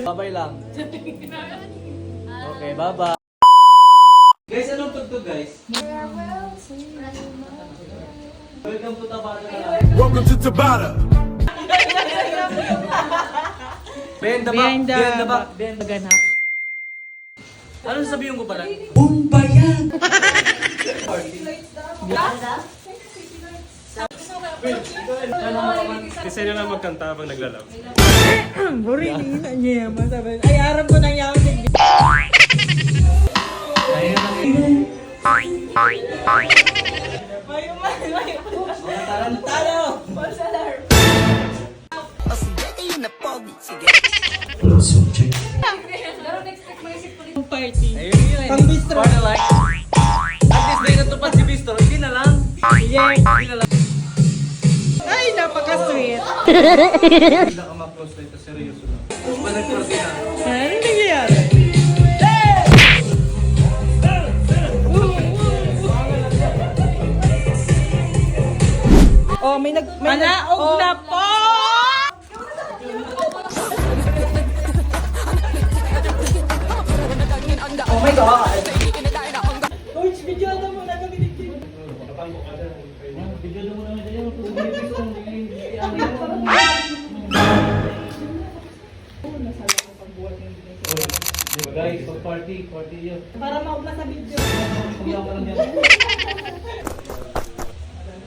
Babay lang. Okay, bye-bye. Guys, anong tugtog guys? Welcome to Tabata na lang. Welcome to Tabata. Behind the back. Ganap. Ano sabihin ko pala? Kasi nyo na magkanta habang naglalab. Boring na niya. Masabi. Ay, aram ko nang yaman din. Party. Ayun yun. Pang bistro. Party like. At least may natupad si Bistro. Hindi na lang. Yeah. Hindi na lang. Ay, napaka-sweet. Hindi na ka ma-close like seryoso na. Ba nag-close na? Ano nangyayari? Oh, may Panaog na po! Oh my God! Coach, video na mo na kami dito. Guys, party yun. Para maugla sa video. Kumawa ka lang dyan.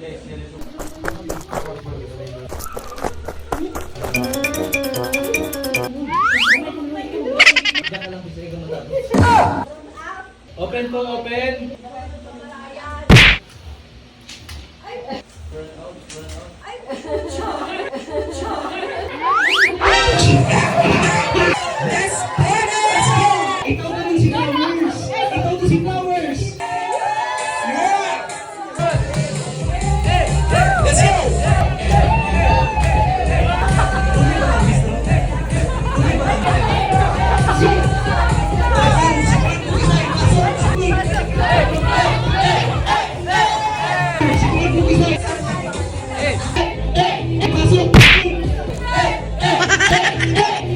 Guys, ganito. Open po, open!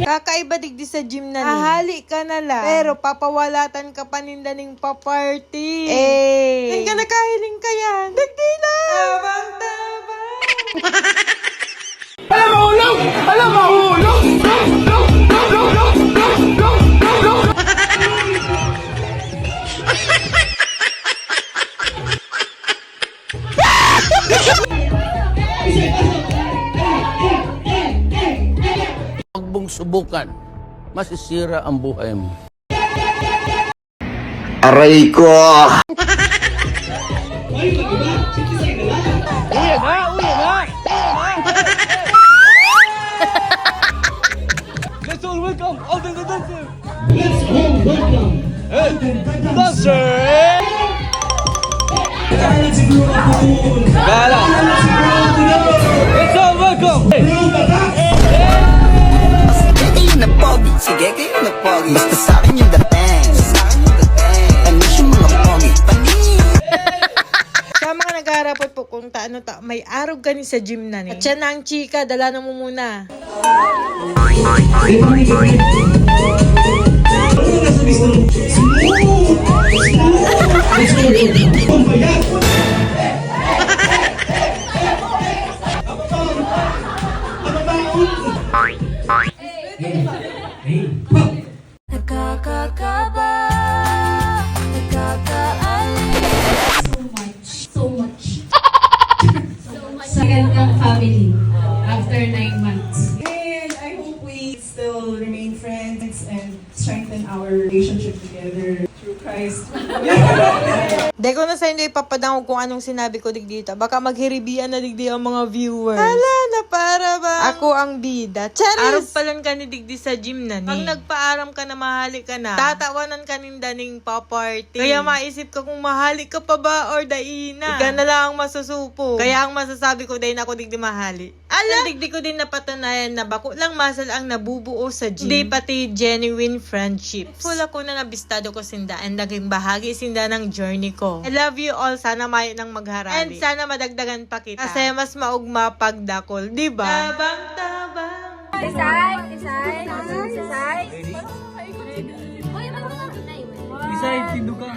Kakaiba digdi sa gym na ni. Ahali ka na lang. Pero papawalatan ka pa ninda ning pa-party. Eh. Nang ka nakahiling ka yan. Digdi na. Tabang-tabang. Alam mo, hulog! Alam mo, hulog! Huwag mong subukan, masisira ang buhay mo. Aray ko! Let's all welcome Alden the Dancer! Let's all welcome Alden the Dancer! Gala! Let's all welcome! Sige kayo na pogi, sige kayo na pogi. Basta sa'kin yung dating, ano yung mga pogi, panin. Sa mga nag-aarapot po kung may arog ka ni sa gym na ni. At siya na ang chika, dala na mo muna. Nakakakaba, nakakaalis. So much. Sa gandang family after 9 months. And I hope we still remain friends and strengthen our relationship together through Christ. Di ko na sa inyo ipapadangog kung anong sinabi ko digdito. Baka maghiribian na digdi ang mga viewers. Hala na para ba? Ako ang bida. Charis! Araw pa lang ka ni digdi sa gym na ni. Pag nagpaaram ka na mahali ka na, tatawanan ka ni daning pa-party. Kaya maisip ka kung mahali ka pa ba or daina. Ika na lang ang masusupo. Kaya ang masasabi ko dahil ako digdi mahali. Ala! Digdi ko din napatunayan na bako lang masal ang nabubuo sa gym. Di pati genuine friendships. Full ako na nabistado ko sinda and naging bahagi sinda ng journey ko. ko. I love you all. Sana mayo nang magharali. And sana madagdagan pa kita. Kasi mas maugma pagdakol. Diba? Tabang-tabang. Isay, tindo ka.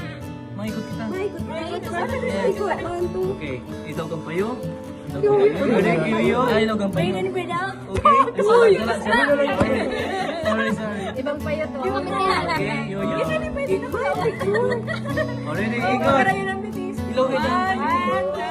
Maikot kita. Okay, ito kang payo. Ay, ito kang payo. Okay, sorry. Ibang payo to. Okay, yo-yo. Already, ikot. Ilawin lang.